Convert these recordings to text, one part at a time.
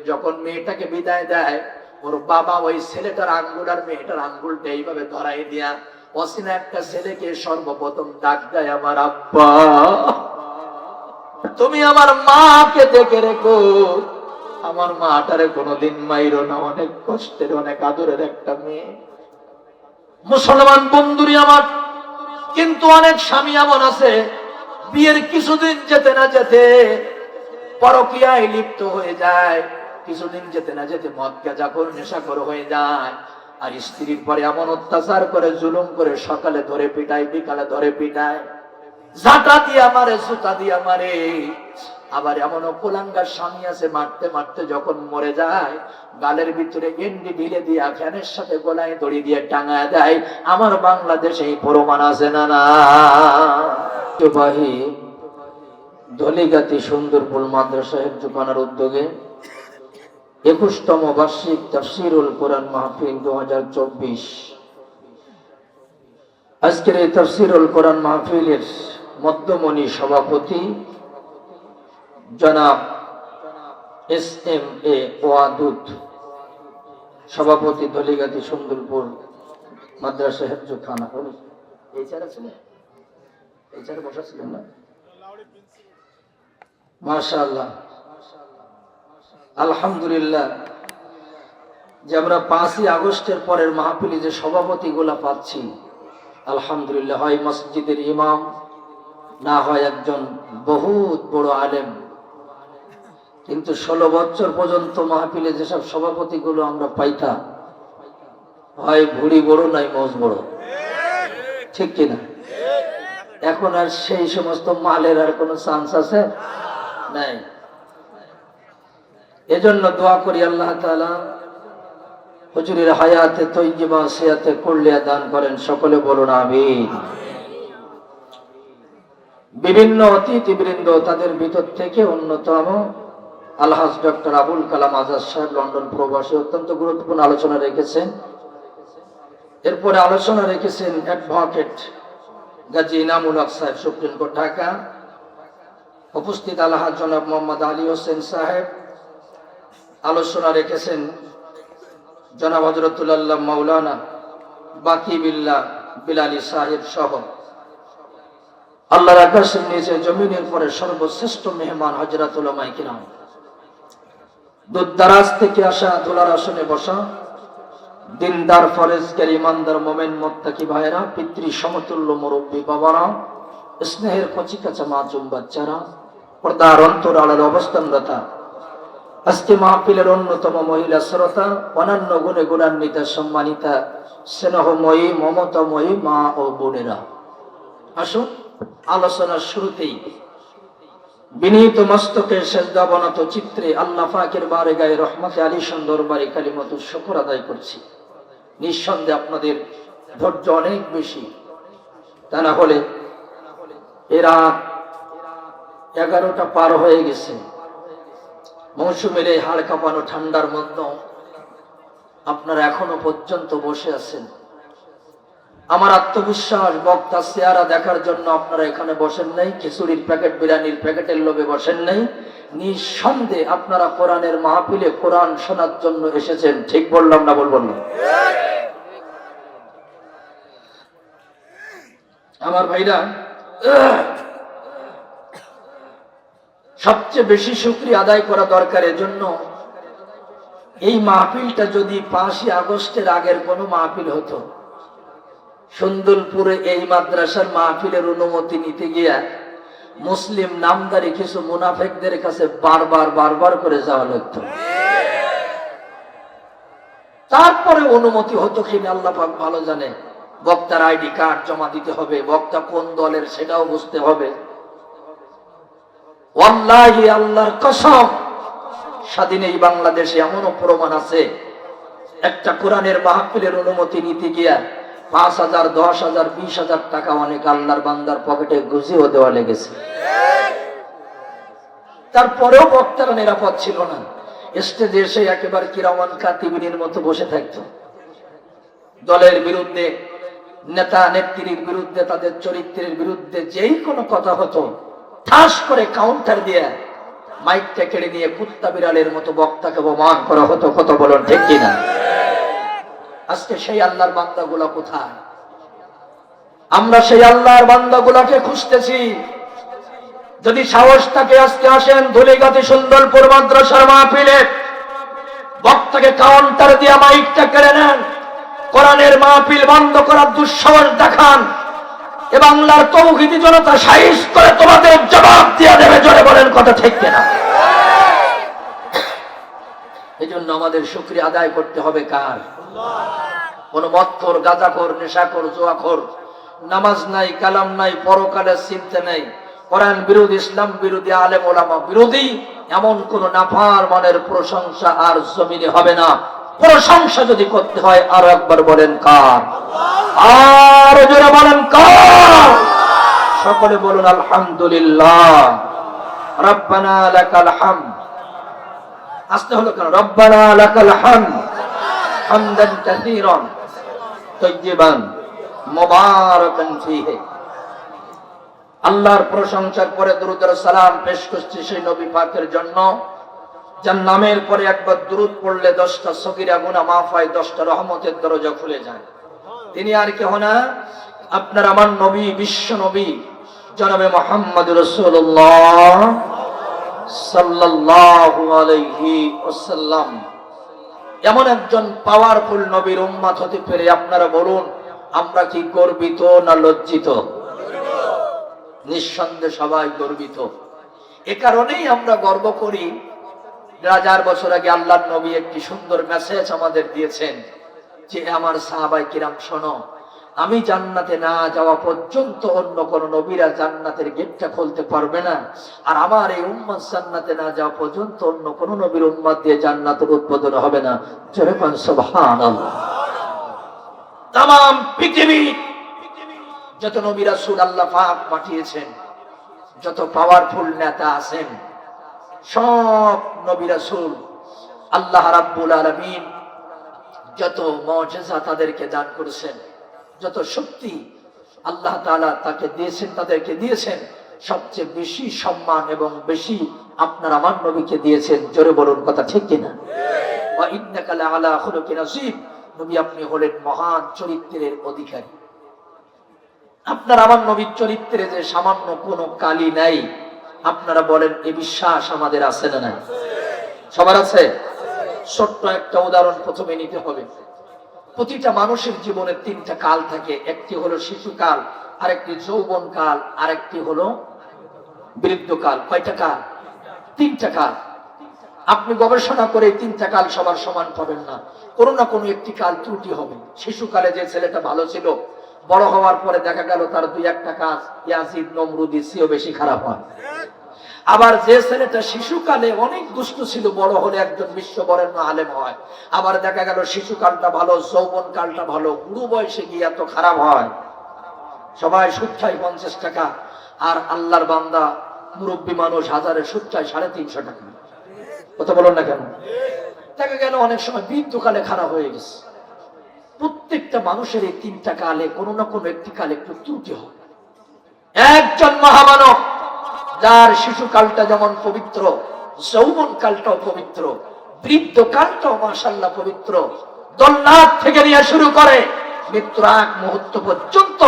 যখন মেয়েটাকে বিদায় দেয়, ওর বাবা ওই ছেলেটার আঙ্গুল আর মেয়েটার আঙ্গুলটা এইভাবে ধরাই দিয়া অসিনা একটা ছেলেকে সর্বপ্রথম ডাক দেয়, আমার আব্বা, তুমি আমার মাকে দেখে রেখো, আমার মাটারে কোনোদিন মাইরো না, অনেক কষ্টের অনেক আদরের একটা মেয়ে। মুসলমান বন্ধুরি আমার, কিন্তু অনেক স্বামী এমন আছে বিয়ের কিছুদিন যেতে না যেতে পরকীয়ায় লিপ্ত হয়ে যায়, কিছুদিন যেতে না যেতে মদ গাঁজাখোর নেশাখোর হয়ে যায়, আর স্ত্রীর পরে এমন অত্যাচার করে, জুলুম করে, সকালে ধরে পিটায়, বিকালে ধরে পিটায়, ঝাঁটা দিয়া মারে, জুতা দিয়া মারে। আবার এমন কুলাঙ্গার স্বামী আছে, মারতে মারতে যখন মরে যায় গালের ভিতরে গেন্ডি ঢিলে দিয়া ফ্যানের সাথে গলায় দড়ি দিয়ে টাঙায় দেয়। আমার বাংলাদেশে এই প্রমাণ আছে না? না ধলিগাতি সুন্দরপুর মাদ্রাসা হেফজখানার উদ্যোগে 21তম বার্ষিক তাফসীরুল কোরআন মাহফিল 2024। আজকের এই তাফসীরুল কোরআন মাহফিলের মধ্যমণি সভাপতি জনাব SMA ওয়াদুদ, সভাপতি ধলিগাতি সুন্দরপুর মাদ্রাসা হেফজখানা। এই চেয়ার আছে না? এই চেয়ারে বসা ছিলেন না? মাশাআল্লাহ, আলহামদুলিল্লাহ, যে আমরা 5ই আগস্টের পরের মাহফিলে যে সভাপতি গুলা পাচ্ছি, আলহামদুলিল্লাহ, হয় মসজিদের ইমাম, না হয় একজন বহুত বড় আলেম। কিন্তু 16 বছর পর্যন্ত মাহফিলে যেসব সভাপতি গুলো আমরা পাইতাম, হয় ভুড়ি বড় নাই মোজ বড়, ঠিক কিনা? এখন আর সেই সমস্ত মালের আর কোনো চান্স আছে নাই। এজন্য দোয়া করি আল্লাহ তাআলা হুজুরের হায়াতে তৈয়বা সিয়াতে কুল্লিয়া দান করেন, সকলে বলুন আমিন। বিভিন্ন অতিথিবৃন্দ, তাদের ভিতর থেকে অন্যতম আলহাজ ডক্টর আবুল কালাম আজাদ সাহেব, লন্ডন প্রবাসী, অত্যন্ত গুরুত্বপূর্ণ আলোচনা রেখেছেন। এরপরে আলোচনা রেখেছেন অ্যাডভোকেট গাজী ইনামুল হক সাহেব, সুপ্রিম কোর্ট, ঢাকা। উপস্থিত আলহাজ জনাব মোহাম্মদ আলী হোসেন সাহেব। আলোচনা রেখেছেন জনাব হযরতুল্লাহ মাওলানা বাকি বিল্লাহ বিলালী সাহেব সহ আল্লাহর আকাশের নিচে জমিনের পরে সর্বশ্রেষ্ঠ মেহমান হযরত উলামায়ে কিরাম, দূরদরাজ থেকে আসা, ধুলার আসনে বসা দিনদার, ফরেজগার, ইমানদার, মোমেন, মুত্তাকি ভাইরা, পিতৃ সমতুল্য মুরব্বী বাবারা, স্নেহের কচি কাঁচা মাসুম বাচ্চারা, পর্দার অন্তরালের অবস্থানরতা, আজকে মাহফিলের অন্যতম মহিলা শ্রোতা, অনন্য গুণে গুণান্বিতা, সম্মানিতা, স্নেহময়ী, মমতাময়ী মা ও বোনেরা, আসুন আলোচনার শুরুতেই বিনীত মস্তকে সেজদাবনত চিত্রে আল্লাহ পাকের বারেগায়ে রহমতে আলিশান দরবারে কালিমাতুশ শুকর আদায় করছি। নিঃসন্দেহে আপনাদের ধৈর্য অনেক বেশি, তা না হলে এরা 11টা পার হয়ে গেছে। মৌসুমের এই হাড় কাঁপানো ঠান্ডার মধ্যে আপনারা এখনো পর্যন্ত বসে আছেন। আমার আত্মবিশ্বাস, বক্তা চেহারা দেখার জন্য আপনারা এখানে বসেন নাই, খিচুড়ির প্যাকেট, বিরিয়ানির প্যাকেটের লোভে বসেন নাই। নিঃসন্দেহে আপনারা কোরআনের মাহফিলে কোরআন শোনার জন্য এসেছেন। ঠিক বললাম না? বলবেন না? আমার ভাইরা, সবচেয়ে বেশি শুকরিয়া আদায় করা দরকার। এজন্য এই মাহফিলটা যদি 5ই আগস্টের আগের কোনো মাহফিল হতো, সুন্দরপুরে এই মাদ্রাসার মাহফিলের অনুমতি নিতে গিয়া মুসলিম নামদারি কিছু মুনাফিকদের কাছে বারবার করে যাওয়া লাগতো। তারপরে অনুমতি হতো কিনা আল্লাহ পাক ভালো জানে। বক্তার আইডি কার্ড জমা দিতে হবে, বক্তা কোন দলের সেটাও বুঝতে হবে। ওয়াল্লাহি, আল্লাহর কসম, স্বাধীন এই বাংলাদেশে এমনও প্রমাণ আছে, একটা কোরআনের মাহফিলের অনুমতি নিতে গিয়া 5,000, 10,000, 20,000 টাকা অনেক আল্লাহর বান্দার পকেটে গুজিও দেওয়া লেগেছে। তারপরেও বক্তারা নিরাপদ ছিল না। স্টেজে এসে একেবারে কিরামান কাতিবিনের মতো বসে থাকতো। দলের বিরুদ্ধে, নেতা নেত্রীর বিরুদ্ধে, তাদের চরিত্রের বিরুদ্ধে যেই কোনো কথা হতো, ঠাস করে কাউন্টার দিয়ে মাইকটা কেড়ে নিয়ে কুত্তা বিড়ালের মতো বক্তাকে অপমান করা হতো, কত বলুন ঠিক কিনা? আজকে সেই আল্লাহর বান্দাগুলা কোথায়? আমরা সেই আল্লাহর বান্দাগুলাকে খুঁজতেছি। যদি সাহস থাকে আজকে আসেন ধুলিগাতি সুন্দরপুর মাদ্রাসার মাহফিলে, বক্তাকে কাউন্টার দিয়ে মাইকটা কেড়ে নেন, কোরআনের মাহফিল বন্ধ করার দুঃসাহস দেখান, এ বাংলার তৌহিদি জনতা সাইজ করে তোমাদের জবাব দিয়ে দেবে। জোরে বলেন কথা ঠিক কিনা? এই জন্য আমাদের শুকরিয়া আদায় করতে হবে কার? কোন মদখোর, গাঁজাখোর, নেশাখোর, জুয়াখোর, নামাজ নাই, কালাম নাই, পরকালের চিন্তা নাই, কোরআন বিরোধী, ইসলাম বিরোধী, আলেম ওলামা বিরোধী এমন কোন নাফরমানের প্রশংসা আর জমিনে হবে না। প্রশংসা যদি করতে হয় আরো একবার বলেন কার? আর জোরে বলেন কার? সকলে বলুন আলহামদুলিল্লাহ। রব্বানা লাকাল হামদ। আসতে হলো কেন? রব্বানা লাকাল হামদ হামদান কাসীরান তাইয়িবান মুবারাকান ফীহি। আল্লাহর প্রশংসার পরে দুরূদ ও সালাম পেশ করছি সেই নবী পাকের জন্য যার নামের পরে একবার দুরূদ পড়লে 10টা সগীরা গুনাহ মাফ হয়, 10টা রহমতের দরজা খুলে যায়। তিনি আর কেহ না, আপনার আমার নবী, বিশ্ব নবী জনাবে মুহাম্মদ রাসূলুল্লাহ সাল্লাল্লাহু আলাইহি ওয়াসাল্লাম। এমন একজন পাওয়ারফুল নবীর উম্মত হতে পেরে আপনারা বলুন আমরা কি গর্বিত না লজ্জিত? নিঃসন্দেহে সবাই গর্বিত। এ কারণেই আমরা গর্ব করি। 1000 বছর আগে আল্লাহর নবী একটি সুন্দর মেসেজ আমাদের দিয়েছেন যে আমার সাহাবায়ে কিরাম শোনো, আমি জান্নাতে না যাওয়া পর্যন্ত অন্য কোন নবীরা জান্নাতের গেটটা খুলতে পারবে না, আর আমার এই উম্মত জান্নাতে না যাওয়া পর্যন্ত অন্য কোন নবীর উম্মত দিয়ে জান্নাতের উদ্বোধন হবে না। জোরে বলেন সুবহানাল্লাহ। তাম পৃথিবী যত নবী রাসূল আল্লাহ পাক পাঠিয়েছেন, যত পাওয়ারফুল নেতা আছেন, সব নবী রাসূল আল্লাহ রাব্বুল আলামিন যত মুজিজা তাদেরকে দান করেছেন, যত শক্তি আল্লাহ তাআলা তাকে দিয়েছেন, তাদেরকে দিয়েছেন, সবচেয়ে বেশি সম্মান এবং বেশি আপনার আমার নবীকে দিয়েছেন। জোরে বলুন কথা ঠিক কিনা? ওয়া ইন্নাকা লাআলা খুলুকিন আযীম। নবী আপনি হলেন মহান চরিত্রের অধিকারী। আপনার আমার নবীর চরিত্রে যে সামান্য কোনো কালি নাই, আপনারা বলেন এই বিশ্বাস আমাদের আছে না নাই? সবার আছে? ছোট্ট একটা উদাহরণ প্রথমে নিতে হবে। প্রতিটা মানুষের জীবনে 3টা কাল থাকে। একটি হলো শিশুকাল, আরেকটি যৌবনকাল, আরেকটি হলো বৃদ্ধকাল। কয়টা কাল? 3টা কাল। আপনি গবেষণা করে 3টা কাল সবার সমান পাবেন না, কোনো না কোনো একটি কাল ত্রুটি হবে। শিশুকালে যে ছেলেটা ভালো ছিল, বড় হওয়ার পরে দেখা গেল তার 2-1টা কাজ ইয়াজিদ, নমরুদ চেয়েও বেশি খারাপ হয়। আবার যে ছেলেটা শিশুকালে অনেক দুষ্ট ছিল, বড় হলে একজন বিশ্ববরেণ্য আলেম হয়। আবার দেখা গেল শিশুকালটা ভালো, যৌবন কালটা ভালো, বুড়ো বয়সে গিয়ে এত খারাপ হয়। সবাই সুদ খায় 50 টাকা, আর আল্লাহর বান্দা মুরব্বী মানুষ হাজারে সুদ খায় 350 টাকা। কথা বলুন না কেন? দেখা গেল অনেক সময় বৃদ্ধকালে খারাপ হয়ে গেছে। প্রত্যেকটা মানুষের এই 3টা কালে কোনো না কোনো একটি কালে একটু ত্রুটি হয়। একজন মহামানব যার শিশুকালটা যেমন পবিত্র, যৌবন কালটাও পবিত্র, বৃদ্ধ কালটাও মাশাআল্লাহ পবিত্র, দোলনাথ থেকে নিয়ে শুরু করে মৃত্যুর আগ মুহূর্ত পর্যন্ত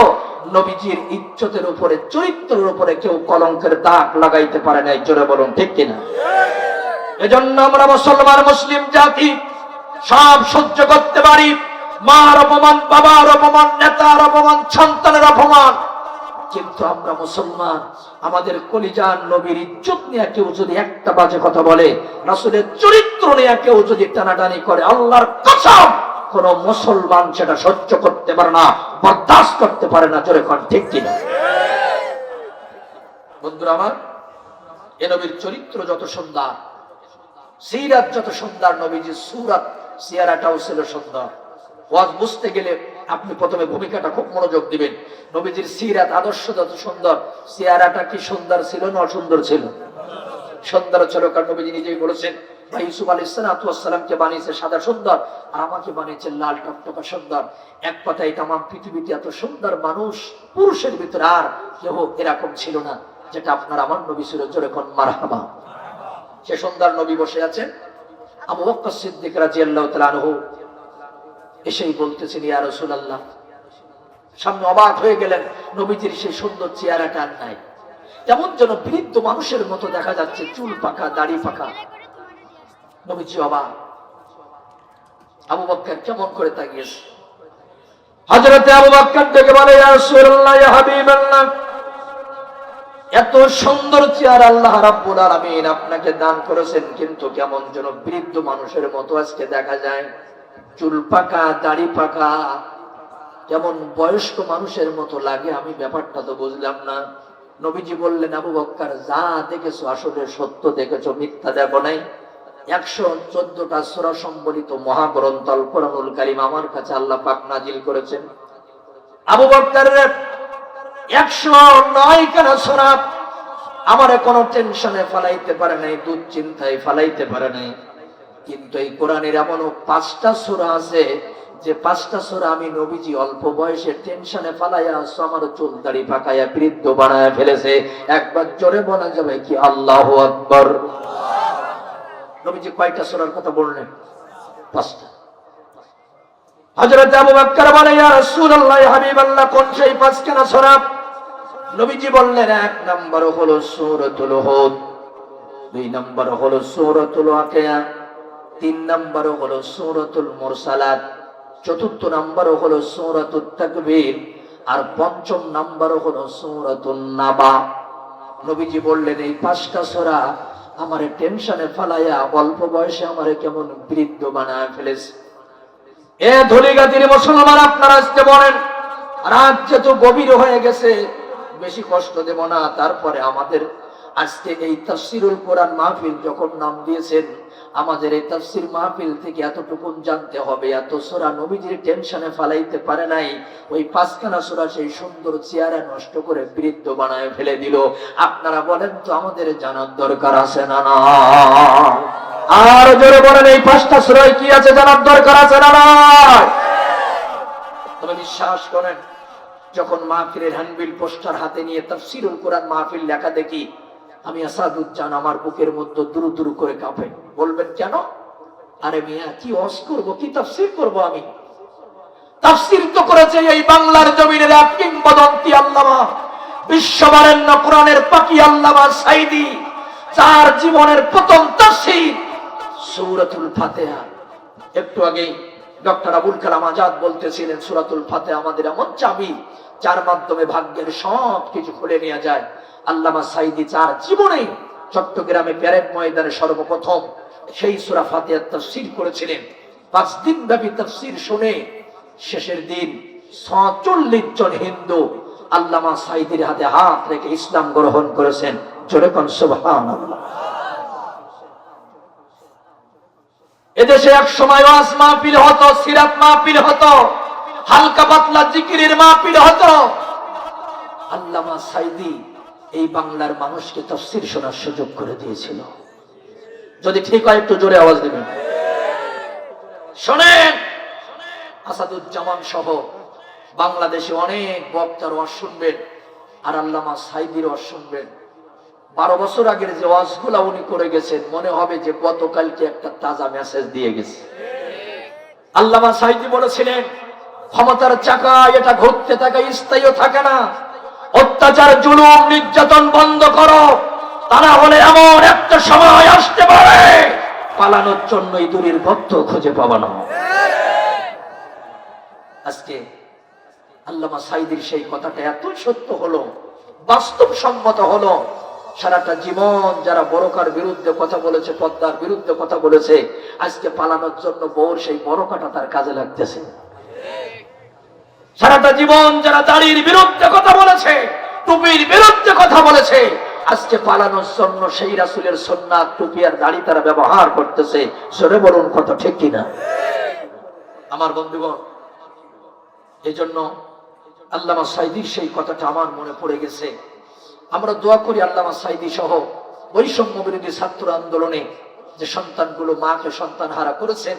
নবীজির ইজ্জতের উপরে, চরিত্রের উপরে কেউ কলঙ্কের দাগ লাগাইতে পারে নাই। জোরে বলুন ঠিক কিনা? এজন্য আমরা মুসলমান, মুসলিম জাতি সব সহ্য করতে পারি। মার অপমান, বাবার অপমান, নেতার অপমান, সন্তানের অপমান, কিন্তু আমরা মুসলমান। আমাদের কলিজার নবীর ইজ্জত নিয়ে কেউ যদি একটা বাজে কথা বলে, রাসূলের চরিত্র নিয়ে কেউ যদি টানাটানি করে, আল্লাহর কসম কোন মুসলমান সেটা সহ্য করতে পারে না, বরদাস্ত করতে পারে না। জোরে কোন ঠিক কিনা? বন্ধুরা আমার, এ নবীর চরিত্র যত সুন্দর, সিরাত যত সুন্দর, নবীজির সূরাত সিয়ারাটাও ছিল সুন্দর। ওয়াজ বুঝতে গেলে আপনি প্রথমে ভূমিকাটা খুব মনোযোগ দিবেন। নবীজির সিরাত, আদর্শ যত সুন্দর, সিয়ারাটা কি সুন্দর ছিল না অসুন্দর ছিল? সুন্দর ছিল, কারণ নবীজি নিজেই বলেছেন ভাই ইউসুফ আলাইহিস সালামকে বানিয়েছে সাদা সুন্দর, আর আমাকে বানিয়েছে লাল টকটকা সুন্দর। এক কথায় তাম পৃথিবীতে এত সুন্দর মানুষ পুরুষের ভিতরে আর কেউ এরকম ছিল না যেটা আপনার আমার নবী ছিল। জোরে কোন মারহাবা। সে সন্ধ্যার নবী বসে আছেন, আবু বকর সিদ্দিক রাদিয়াল্লাহু তাআলা আনহু এসেই বলতেছেন, ইয়া রাসূলুল্লাহ। সামনে অবাক হয়ে গেলেন, নবীজির সেই সুন্দর চেহারাটা আর নাই, যেমন যেন বৃদ্ধ মানুষের মতো দেখা যাচ্ছে, চুল পাকা, দাড়ি পাকা। নবীজি অবাক। আবু বকর কেমন করে তাকিয়েছে। হযরতে আবু বকর ডেকে বলে, ইয়া রাসূলুল্লাহ, ইয়া হাবিবাল্লাহ, এত সুন্দর চেহারা আল্লাহ রাব্বুল আলামিন আপনাকে দান করেছেন, কিন্তু কেমন যেন বৃদ্ধ মানুষের মতো আজকে দেখা যায়, চুল পাকা, দাড়ি পাকা, যেমন বয়স্ক মানুষের মতো লাগে। আমি ব্যাপারটা তো বুঝলাম না। নবীজি বললেন, আবু বকর, যা দেখেছো আসলে সত্য দেখেছো, মিথ্যা দেখো নাই। 114টা সূরা সম্বলিত মহাগ্রন্থ আল কোরআনুল কারীম আমার কাছে আল্লাহ পাক নাজিল করেছেন। আবু বকরের 109 খানা সূরা আমারে কোনো টেনশনে ফেলাইতে পারে নাই, দুশ্চিন্তায় ফেলাইতে পারে নাই। কিন্তু এই কোরআনের এমনও 5টা সূরা আছে যে 5টা সূরা আমি নবীজি অল্প বয়সে টেনশনে ফেলাইয়া আমার চুল দাড়ি পাকাইয়া বৃদ্ধ বানায় ফেলেছে। একবার জোরে বলা যাবে কি আল্লাহু আকবার? নবীজি কয়টা সূরার কথা বললেন? 5টা। হযরত আবু বকর বলে, ইয়া রাসূলুল্লাহ, ইয়া হাবিবাল্লাহ, কোন সেই 5খানা সূরা? নবীজি বললেন, 1 নম্বর হলো সূরাতুল হুদ, 2 নম্বর হলো সূরাতুল ওয়াকিয়া, 3 নম্বর হলো সূরাতুল মুরসালাত, 4 নম্বর হলো সূরাতুত তাকবীর, আর 5ম নম্বর হলো সূরাতুন নাবা। নবীজি বললেন, এই 5টা সূরা আমারে টেনশনে ফেলাইয়া অল্প বয়সে আমারে কেমন বৃদ্ধ বানায় ফেলেছে। এ ধলিগাতির মুসলমান, আপনারা আজকে বলেন, রাত যেহেতু গভীর হয়ে গেছে, বেশি কষ্ট দেব না। তারপরে আমাদের আজকে এই তাফসীরুল কোরআন মাহফিল যখন নাম দিয়েছেন, আমাদের এই তাফসীর মাহফিল থেকে এতটুকু জানতে হবে, এত সূরা নবীজির টেনশনে ফেলাইতে পারে নাই, ওই 5খানা সূরা সেই সুন্দর চেহারা নষ্ট করে বৃদ্ধ বানায় ফেলে দিল। আপনারা বলেন তো, আমাদের জানার দরকার আছে না? না, আর জোরে বলেন, এই 5টা সূরায় কি আছে জানার দরকার আছে না? না। তবে বিশ্বাস করেন, যখন মাহফিলের হ্যান্ডবিল পোস্টার হাতে নিয়ে তাফসীরুল কোরআন মাহফিল লেখা দেখি, আমি আসাদুজ্জান আমার বুকের মধ্যে দুরু দুরু করে কাঁপে। বলবেন কেন? আরে মিয়া, কি ওয়াজ করব, কি তাফসীর করব? আমি তাফসীর তো করেছে এই বাংলার জমিনের এক কিংবদন্তি আল্লামা, বিশ্ববরেণ্য কোরআনের পাখি আল্লামা সাঈদী, যার জীবনের প্রথম তাফসীর সূরাতুল ফাতিহা। একটু আগেই ডক্টর আবুল কালাম আজাদ বলতেছিলেন, সূরাতুল ফাতিহা আমাদের এমন চাবি, যার মাধ্যমে ভাগ্যের সব কিছু খুলে নেওয়া যায়। আল্লামা সাঈদী যার জীবনে চট্টগ্রামে প্যারেড ময়দানে সর্বপ্রথম সেই সূরা ফাতিহার তাফসীর করেছিলেন। 5 দিন ব্যাপী তাফসীর শুনে শেষের দিন 46 জন হিন্দু আল্লামা সাঈদীর হাতে হাত রেখে ইসলাম গ্রহণ করেছেন। জোরে কোন সুবহানাল্লাহ। এদেশে এক সময় ওয়াজ মাহফিল হতো, সিরাত মাহফিল হতো, হালকা পাতলা জিকিরের মাহফিল হতো। আল্লামা সাঈদী এই বাংলার মানুষকে তাফসীর শোনার সুযোগ করে দিয়েছিল। যদি ঠিক হয় একটু জোরে আওয়াজ দেবেন। শোনেন, আসাদুজ্জামান সহ বাংলাদেশে অনেক বক্তার ওয়াজ শুনবেন, আর আল্লামা সাঈদীর ওয়াজ শুনবেন। 12 বছর আগের যে ওয়াজগুলা উনি করে গেছেন, মনে হবে যে গতকালকে একটা তাজা মেসেজ দিয়ে গেছে। আল্লামা সাঈদী বলেছিলেন, ক্ষমতার চাকা এটা ঘুরতে থাকে, স্থায়ী থাকে না। অত্যাচার, জুলুম, নির্যাতন বন্ধ করো, তা না হলে এমন একটা সময় আসতে পারে পালানোর জন্য ইঁদুরের গর্ত খুঁজে পাবা না। আজকে আল্লামা সাঈদীর সেই কথাটা এত সত্য হলো, বাস্তবসম্মত হলো। সারাটা জীবন যারা বরকার বিরুদ্ধে কথা বলেছে, পদ্মার বিরুদ্ধে কথা বলেছে, আজকে পালানোর জন্য বউর সেই বরকাটা তার কাজে লাগতেছে। সারাটা জীবন যারা দাড়ির বিরুদ্ধে কথা বলেছে, টুপির বিরুদ্ধে কথা বলেছে, আজকে পালানোর জন্য সেই রাসূলের সুন্নাত, টুপি আর দাড়ি তারা ব্যবহার করতেছে। সরে বলুন কথা ঠিক কিনা? আমার বন্ধুগণ, এই জন্য আল্লামা সাঈদীর সেই কথাটা আমার মনে পড়ে গেছে। আমরা দোয়া করি আল্লামা সাঈদী সহ বৈষম্য বিরোধী ছাত্র আন্দোলনে যে সন্তানগুলো মাকে সন্তান হারা করেছেন,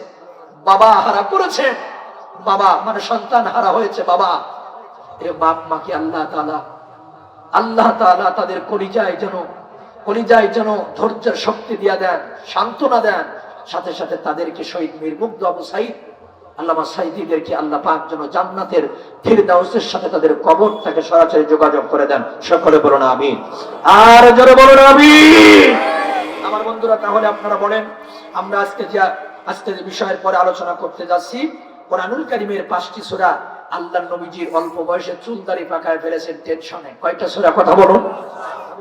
বাবা হারা করেছেন, বাবা মানে সন্তান হারা হয়েছে বাবা, এ বাপ মাকে আল্লাহ তাআলা তাদের কলিজায় যেন কলিজায় যেন ধৈর্যের শক্তি দিয়া দেন, সান্ত্বনা দেন, সাথে সাথে তাদেরকে শহীদ মীর মুগ্ধ আবু সাইদ আল্লামা সাইদিদেরকে আল্লাহ পাক যেন জান্নাতের ফিরদাউসের সাথে তাদের কবরটাকে সরাসরি যোগাযোগ করে দেন। সকলে বলুন আমিন, আর জোরে বলুন আমিন। আমার বন্ধুরা, তাহলে আপনারা বলেন, আমরা আজকে যে বিষয়ের পরে আলোচনা করতে যাচ্ছি, কোরআনুল কারীমের 5টি সূরা আল্লাহর নবীজির অল্প বয়সে চুলদারি পাকায় ফেলেছেন টেনশনে। কয়টা সূরা কথা বলুন?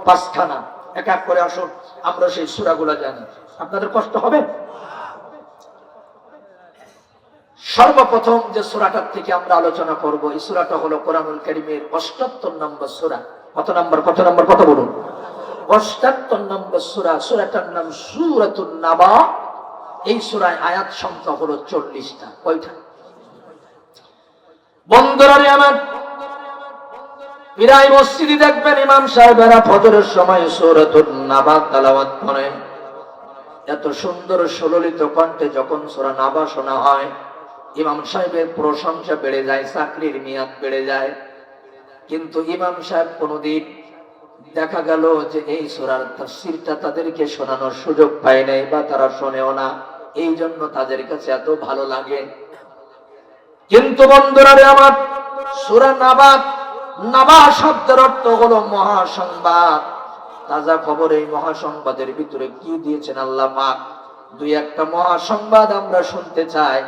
5খানা। এক এক করে আসুন, আমরা সেই সূরাগুলো জানি। আপনাদের কষ্ট হবে? সর্বপ্রথম যে সূরাটার থেকে আমরা আলোচনা করব, এই সূরাটা হলো কোরআনুল কারীমের 78 নম্বর সূরা। কত নম্বর কথা বলুন? 78 নম্বর সূরা। সূরাটার নাম সূরাতুন নাবা। এই সূরায় আয়াত সংখ্যা হলো 40টা। কয়টা? বন্ধুরা আমার, প্রায় মসজিদে দেখবেন ইমাম সাহেবেরা ফজরের সময় সূরাতুন নাবা তেলাওয়াত করেন। এত সুন্দর সুললিত কণ্ঠে যখন সূরা নাবা শোনা হয়, ইমাম সাহেবের প্রশংসা বেড়ে যায়, চাকরির মেয়াদ বেড়ে যায়। কিন্তু ইমাম সাহেব কোনদিন দেখা গেল যে এই সূরার তাফসীরটা তাদেরকে শোনানোর সুযোগ পায় নাই, বা তারা শোনেও না, এই জন্য তাদের কাছে এত ভালো লাগে। কিন্তু বন্ধুরা আমার, সূরা নাবা, নাবা শব্দের অর্থ হলো মহাসংবাদ, তাজা খবর। এই মহাসংবাদের ভিতরে কি দিয়েছেন আল্লাহ পাক? দুই একটা মহাসংবাদ আমরা শুনতে চাই।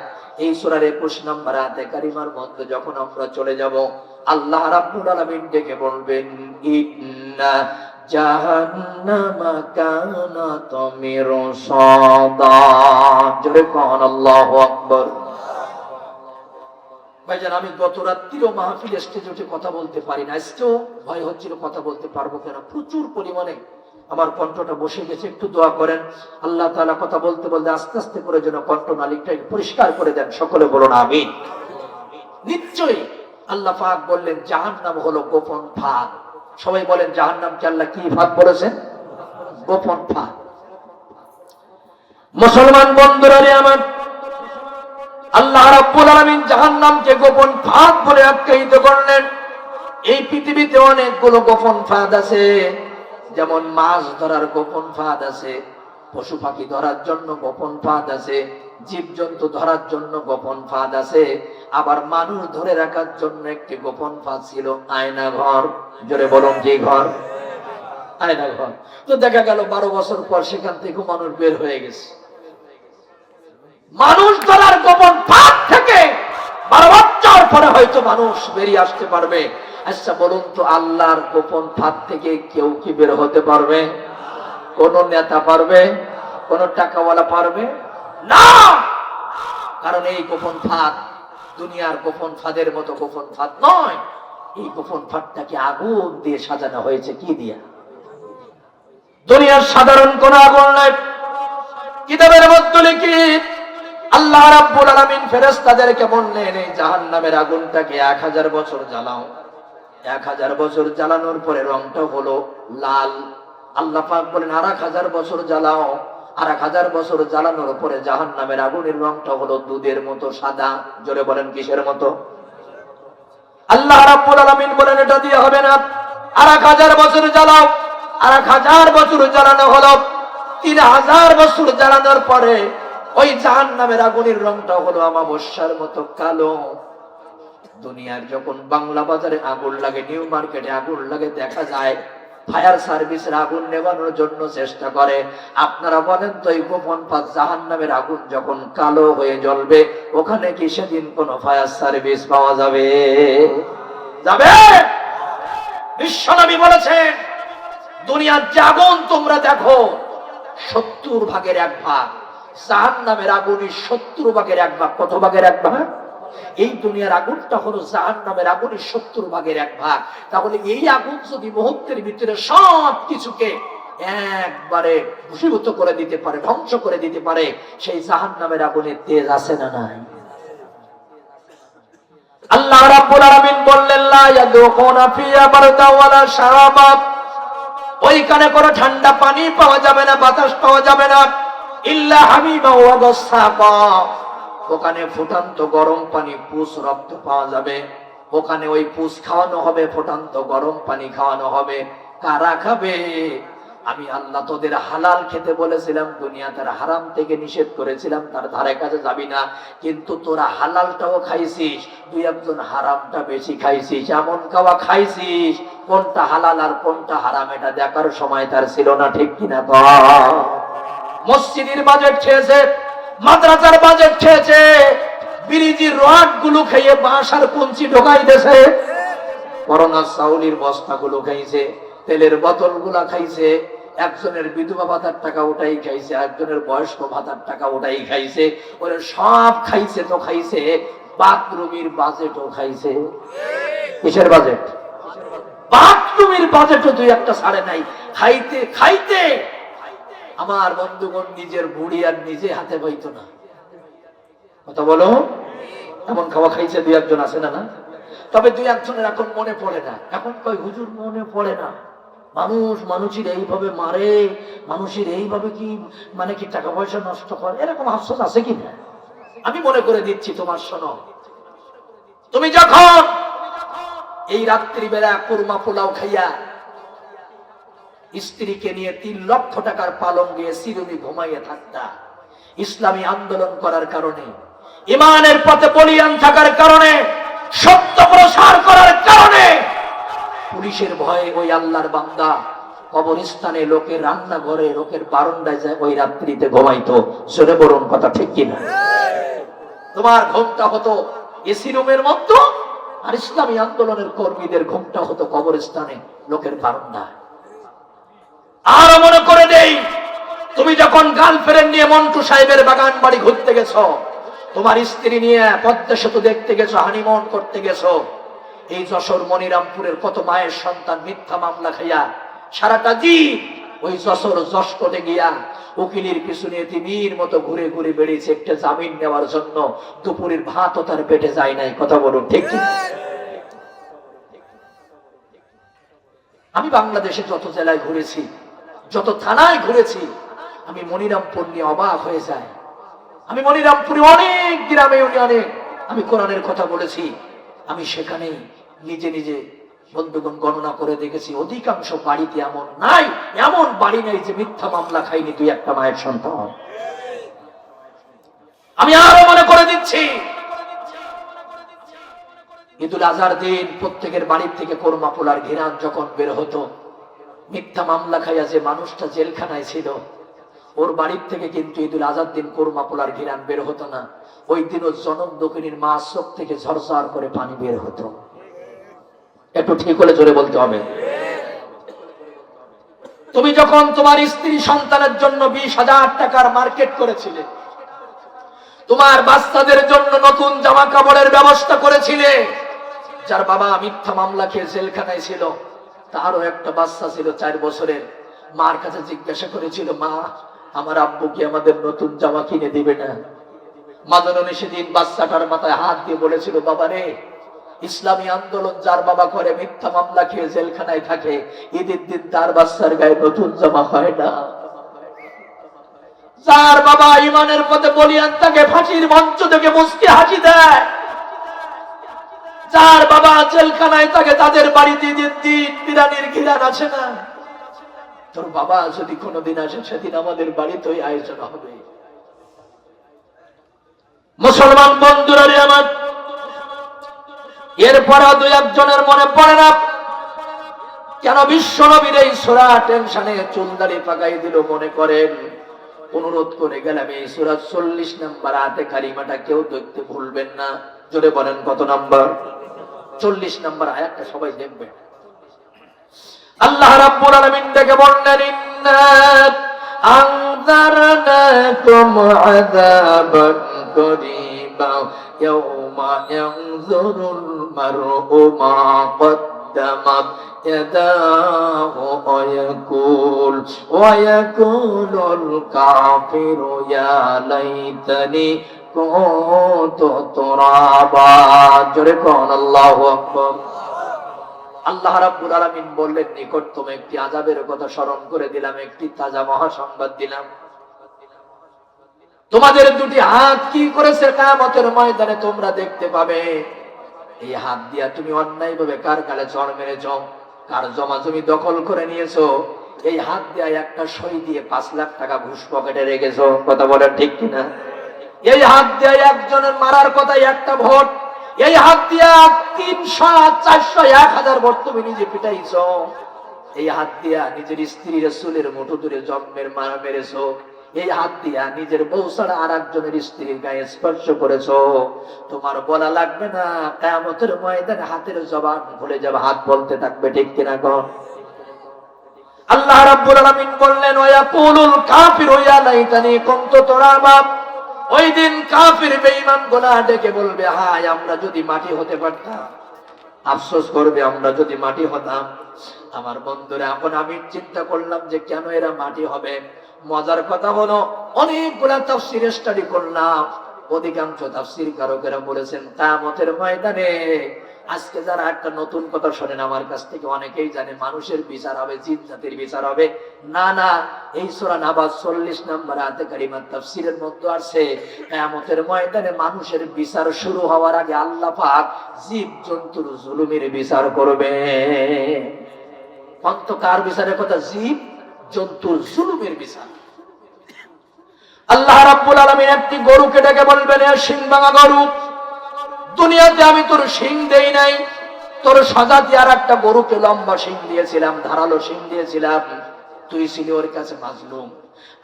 এই সূরার 21 নম্বর আয়াতে কারিমার মধ্যে যখন আমরা চলে যাব, আল্লাহ রাব্বুল আলামিন ডেকে বলবেন, ইন্না জাহান্নামা কানাত মিরসাদা। জোরে কোন আল্লাহু আকবার। ভাইজান, আমি গত রাত্রিও মাহফিল স্টেজে উঠে কথা বলতে পারি না। আজকেও ভয় হচ্ছিল কথা বলতে পারবো কিনা। প্রচুর পরিমাণে আমার কণ্ঠটা বসে গেছে। একটু দোয়া করেন, আল্লাহ তাআলা কথা বলতে বলতে আস্তে আস্তে করে যেন কণ্ঠনালীটা পরিষ্কার করে দেন। সকলে বলুন আমিন। নিশ্চয়ই আল্লাহ পাক বললেন জাহান্নাম হলো গোপন ফাঁদ। সবাই বলেন, জাহান্নামকে আল্লাহ কি ফাঁদ বলেছেন? গোপন ফাঁদ। মুসলমান বন্ধুরা আমার, আল্লাহ রাব্বুল আলামিন জাহান্নামকে গোপন ফাঁদ বলে আখ্যায়িত করলেন। এই পৃথিবীতে অনেকগুলো গোপন ফাঁদ আছে। যেমন মাছ ধরার গোপন ফাঁদ আছে, পশু পাখি ধরার জন্য গোপন ফাঁদ আছে, জীবজন্তু ধরার জন্য গোপন ফাঁদ আছে। আবার মানুষ ধরে রাখার জন্য একটি গোপন ফাঁদ ছিল, আয়না ঘর। জোরে বলুন, যে ঘর? আয়না ঘর। তো দেখা গেল 12 বছর পর সেখান থেকে মানুষ বের হয়ে গেছে। মানুষ ধরার গোপন ফাঁদ থেকে 12 বছর পরে হয়তো মানুষ বেরিয়ে আসতে পারবে। আচ্ছা বলুন তো, আল্লাহর গোপন ফাঁদ থেকে কেউ কি বের হতে পারবে? কোন নেতা পারবে? কোন টাকাওয়ালা পারবে না। কারণ এই গোপন ফাঁদ দুনিয়ার গোপন ফাঁদের মতো গোপন ফাঁদ নয়। এই গোপন ফাঁদটাকে আগুন দিয়ে সাজানো হয়েছে। কি দিয়া? দুনিয়ার সাধারণ কোন আগুন নয়। কিতাবের মধ্যে লিখি আল্লাহ রাব্বুল আলামিন ফেরেশতাদেরকে বললেন, এই জাহান্নামের আগুনটাকে 1000 বছর জ্বালাও। 1000 বছর জ্বালানোর পরে রংটা হলো লাল। আল্লাহ পাক বলেন, আর 1000 বছর জ্বালাও। আর 1000 বছর জ্বালানোর পরে জাহান্নামের আগুনের রংটা হলো দুধের মতো সাদা। জোরে বলেন, কিসের মতো? আল্লাহ রাব্বুল আলামিন বলেন, এটা দিয়ে হবে না। আর 1000 বছর জ্বালাও। আর 1000 বছর জ্বালানো হলো। 3000 বছর জ্বালানোর পরে ওই জাহান্নামের আগুনের রংটা হলো আমাবস্যার মতো কালো। দুনিয়ার যখন বাংলা বাজারে আগুন লাগে, নিউ মার্কেটে আগুন লাগে, দেখা যায় ফায়ার সার্ভিসের আগুন নেভানোর জন্য চেষ্টা করে। আপনারা বলেন তো, এই গোপন ফাঁদ জাহান্নামের আগুন যখন কালো হয়ে জ্বলবে, ওখানে কি সেদিন কোন ফায়ার সার্ভিস পাওয়া যাবে? যাবে? বিশ্বনবী বলেছেন, দুনিয়ার যে আগুন তোমরা দেখো 70 ভাগের 1 ভাগ। জাহান্নামের আগুনের 70 ভাগের 1 ভাগ। কত ভাগের 1 ভাগ? এই দুনিয়ার আগুনটা হলো জাহান্নামের আগুনের 70 ভাগের 1 ভাগ। তাহলে এই আগুন যদি মুহূর্তের ভিতরে সব কিছুকে একবারে ভূষীভূত করে দিতে পারে, ধ্বংস করে দিতে পারে, সেই জাহান্নামের আগুনের তেজ আছে না নাই? আল্লাহ রাব্বুল আলামিন বললেন, লা ইয়াদুকুনা ফিহা বারদা ওয়ালা শারাবা। ওইখানে কোনো ঠান্ডা পানি পাওয়া যাবে না, বাতাস পাওয়া যাবে না। ইল্লা হামিমা ওয়া গাসসাকা। ওখানে ফুটান্ত গরম পানি, পুষ রক্ত পাওয়া যাবে। ওখানে ওই পুষ খাওয়ানো হবে, ফুটান্ত গরম পানি খাওয়ানো হবে। কারা খাবে? আমি আল্লাহ তোদের হালাল খেতে বলেছিলাম, দুনিয়া তার হারাম থেকে নিষেধ করেছিলাম, তার ধারে কাছে যাবি না, কিন্তু তোরা হালালটাও খাইছিস, দুই একজন হারামটা বেশি খাইছিস। এমন খাওয়া খাইছিস কোনটা হালাল আর কোনটা হারাম এটা দেখার সময় তার ছিল না, ঠিক কিনা? মসজিদের বাজেট খেয়েছে, মাদ্রাসার বাজেট খেয়েছে, বিরিজির রড গুলো খেয়ে বাঁশ আর কুঞ্চি ঢোকাই দিয়েছে, করোনা চাউলির বস্তা গুলো খাইছে, তেলের বোতল গুলা খাইছে, একজনের বিধবা ভাতার টাকা ওটাই খাইছে, একজনের বয়স্ক ভাতার টাকা ওটাই খাইছে, ওরা সব খাইছে তো খাইছে, বাথরুমের বাজেটও খাইছে। কিসের বাজেট? বাথরুমের বাজেটও দুই একটা ছাড়ে নাই। খাইতে খাইতে আমার বন্ধুগণ নিজের বুড়ি আর নিজে হাতে পাইতো না। কথা বলো, এমন খাওয়া খাইছে দুই একজন, আছে না? না, তবে দুই একজনের এখন মনে পড়ে না। এখন কই হুজুর মনে পড়ে না, মানুষের এইভাবে মারে, মানুষের এইভাবে কি মানে কি টাকা পয়সা নষ্ট করে, এরকম আফসোস আছে কি না? আমি মনে করে দিচ্ছি তোমার, শোনো, তুমি যখন এই রাত্রিবেলা কুরমা পোলাও খাইয়া স্ত্রীকে নিয়ে 3 লক্ষ টাকার পালং দিয়ে চিরুনি ঘুমাইয়া থাকতা, ইসলামী আন্দোলন করার কারণে, ইমানের পথে বলিয়ান থাকার কারণে, সত্য প্রসার করার কারণে, পুলিশের ভয়ে ওই আল্লাহর বান্দা কবরস্থানে, লোকের রান্নাঘরে, লোকের বারান্দায় যায় ওই রাত্রিতে ঘুমাইতো। শুনে বলুন কথা ঠিক কিনা? তোমার ঘুমটা হতো এসি রুমের মধ্যে, আর ইসলামী আন্দোলনের কর্মীদের ঘুমটা হতো কবরস্থানে, লোকের বারান্দায়। আর মনে করে দেই, তুমি যখন গার্লফ্রেন্ড নিয়ে মন্টু সাহেবের বাগান বাড়ি ঘুরতে গেছো, তোমার স্ত্রী নিয়ে পদ্মা সেতু দেখতে গেছো, হানিমুন করতে গেছো, এই যশোর মনিরামপুরের কত মায়ের সন্তান মিথ্যা মামলা খাইয়া সারাটা দিন ওই যশোর জসকোটে গিয়া উকিলের পিছনে এতিমের মতো ঘুরে ঘুরে বেড়েছে একটা জামিন নেওয়ার জন্য, দুপুরের ভাতও তার পেটে যায় নাই। কথা বলুন ঠিক কি? আমি বাংলাদেশে যত জেলায় ঘুরেছি, যত থানায় ঘুরেছি, আমি মনিরামপুর নিয়ে অবাক হয়ে যাই। আমি মনিরামপুরে অনেক গ্রামে অনেক আমি কোরআনের কথা বলেছি। আমি সেখানে নিজে নিজে বন্ধুগণ গণনা করে দেখেছি, অধিকাংশ বাড়িতে এমন বাড়ি নাই যে মিথ্যা মামলা খাইনি দুই একটা মায়ের সন্তান। আমি আরো মনে করে দিচ্ছি, ঈদুল আজহার দিন প্রত্যেকের বাড়ির থেকে কোরমা পোলার ঘিরান যখন বের হতো, মিথ্যা মামলা খাইয়া যে মানুষটা জেলখানায় ছিল, ওর বাড়ির থেকে কিন্তু ঈদুল আজহার দিন কোরমা পোলার ঘিরান বের হতো না। ওই দিনও জনম দক্ষিণীর মা চোখ থেকে ঝরঝর করে পানি বের হতো। একটু ঠিক হলে জোরে বলতে হবে। তুমি যখন তোমার স্ত্রী সন্তানের জন্য 20,000 টাকার মার্কেট করেছিলে, তোমার বাচ্চাদের জন্য নতুন জামা কাপড়ের ব্যবস্থা করেছিলে, যার বাবা মিথ্যা মামলা খেয়ে জেলখানায় ছিল, তারও একটা বাচ্চা ছিল 4 বছরের, মার কাছে জিজ্ঞাসা করেছিল, মা আমার আব্বু কি আমাদের নতুন জামা কিনে দিবে না? মা জননী সেদিন বাচ্চাটার মাথায় হাত দিয়ে বলেছিল, বাবা রে, ইসলামী আন্দোলন যার বাবা করে মিথ্যা মামলা খেয়ে জেলখানায় থাকে, ঈদের দিন তার বাচ্চার গায়ে নতুন জামা হয় না। যার বাবা ইমানের পথে বলিয়ান তাকে ফাঁসির মঞ্চ থেকে মুস্কি হাসি দেয়, যার বাবা জেলখানায় থাকে তাদের বাড়িতে ঈদের দিন বিরিয়ানির ঘিরান আসে না। তোর বাবা যদি কোনোদিন আসে, সেদিন আমাদের বাড়িতেই আয়োজন হবে। মুসলমান বন্ধুরা রে আমার, এরপরও দুই একজনের মনে পড়ে না কেন বিশ্ব নবীর এই সূরা টেনশনে চুলদারি পাকাই দিল। মনে করেন, অনুরোধ করে গেলাম, এই সূরা 40 নম্বর আয়াতে কারিমাটা কেউ দেখতে ভুলবেন না। জোরে বলেন কত নাম্বার? 40 নম্বর আয়াতটা সবাই দেখবেন। আল্লাহ রাব্বুল আলামিন থেকে বললেন, ইন্না আনযারনাকুম আযাবান করিবা ইয়াওমা ইয়ানযুরুল মার'উ মা কদ্দামাত ইয়াদাহু ওয়া ইয়াকুলুল কাফিরু ইয়া লাইতানি কুনতু তুরাবা। জোরে কোন আল্লাহু আকবার। আল্লাহ রাব্বুল আলামিন বললেন, নিকটতম একটি আযাবের কথা স্মরণ করে দিলাম, একটি তাজা মহাসংবাদ দিলাম। তোমাদের দুটি হাত কি করেছে কিয়ামতের ময়দানে তোমরা দেখতে পাবে। এই হাত দিয়া তুমি অন্যায়ভাবে কার গালে চড় মেরেছ, কার জমা জমি দখল করে নিয়েছো, এই হাত দিয়ে একটা সই দিয়ে 5 লাখ টাকা ঘুষ পকেটে রেখেছো, কথা বলেন ঠিক কিনা? এই হাত দিয়ে একজনের মারার কথা একটা ভোট, এই হাত দিয়ে 300 400 1000 ভোট তুমি নিজে পিটাইছো। এই হাত দিয়া নিজের স্ত্রীর চুলের মুঠো ধরে জন্মের মারা মেরেছো। এই হাত দিয়া নিজের বউ ছাড়া আর একজনের স্ত্রীর গায়ে স্পর্শ করেছো। তোমার বলা লাগবে না, কিয়ামতের ময়দানে হাতের জবান ভুলে যাবে, হাত বলতে থাকবে, ঠিক কিনা কোন? আল্লাহ রাব্বুল আলামিন বললেন, ওয়ায়াকুলুল কাফিরু ইয়া লাইতানি কুনতু তুরাবা। ওই দিন কাফির বেঈমান গুনাহ ডেকে বলবে, হায় আমরা যদি মাটি হতে পারতাম। আফসোস করবে, আমরা যদি মাটি হতাম। আমার বন্ধুরা, এখন আমি চিন্তা করলাম যে কেন এরা মাটি হবে। মজার কথা হলো, অনেকগুলা তাফসীর স্টাডি করলাম, অধিকাংশ তাফসীর কারকেরা বলেছেন কিয়ামতের ময়দানে আজকে যারা একটা নতুন কথা শোনেন আমার কাছ থেকে, অনেকেই জানে মানুষের বিচার হবে, জিন জাতির বিচার হবে। না না, এই সূরা নাবাস 40 নম্বর আয়াতে কারিমা তাফসীরের মধ্যে আছে কিয়ামতের ময়দানে মানুষের বিচার শুরু হওয়ার আগে আল্লাহ পাক জীব জন্তুর জুলুমের বিচার করবে। অন্ত কার বিচারের কথা? জীব জন্তুর জুলুমের বিচার। আল্লাহ রাব্বুল আলামিন একটি গরুকে ডেকে বলবেন, এ শিং ভাঙা গরু, দুনিয়াতে আমি তোর শিং দেই নাই, তোর সাজাতে আর একটা গরুকে লম্বা শিং দিয়েছিলাম, ধারালো শিং দিয়েছিলাম, তুই ছিলি ওর কাছে মাজলুম।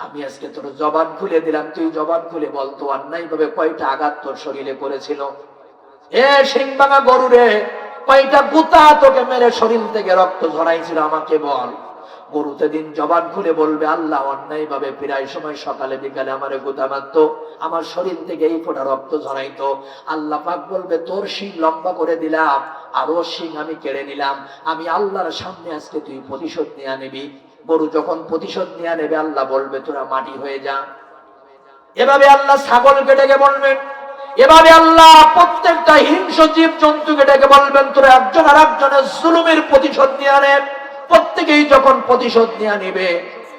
আমি আজকে তোর জবান খুলে দিলাম, তুই জবান খুলে বলতো অন্যায় ভাবে কয়টা আঘাত তোর শরীরে করেছিল। এ শিং ভাঙা গরু রে, কয়টা গুতা তোকে মেরে শরীর থেকে রক্ত ঝরাইছিল আমাকে বল। গরুতে দিন জবান খুলে বলবে, আল্লাহ অন্যায় ভাবে প্রায় সময় সকালে বিকালে আমারে গুতা মারতো, আমার শরীর থেকে এই ফোঁটা রক্ত ঝরাইতো। আল্লাহ পাক বলবে, তোর শিং লম্বা করে দিলাম, আর ওর শিং আমি কেড়ে নিলাম। আমি আল্লাহর সামনে আজকে তুই প্রতিশোধ নিয়ে নিবি। গরু যখন প্রতিশোধ নিয়ে নেবে, আল্লাহ বলবে তোরা মাটি হয়ে যা। এভাবে আল্লাহ ছাগলকে ডেকে বলবেন, এভাবে আল্লাহ প্রত্যেকটা হিংস্র জীব জন্তুকে ডেকে বলবেন, তোরা একজন আর একজনের জুলুমের প্রতিশোধ নিয়ে নে। প্রত্যেকেই যখন প্রতিশোধ নিয়ে নিবে,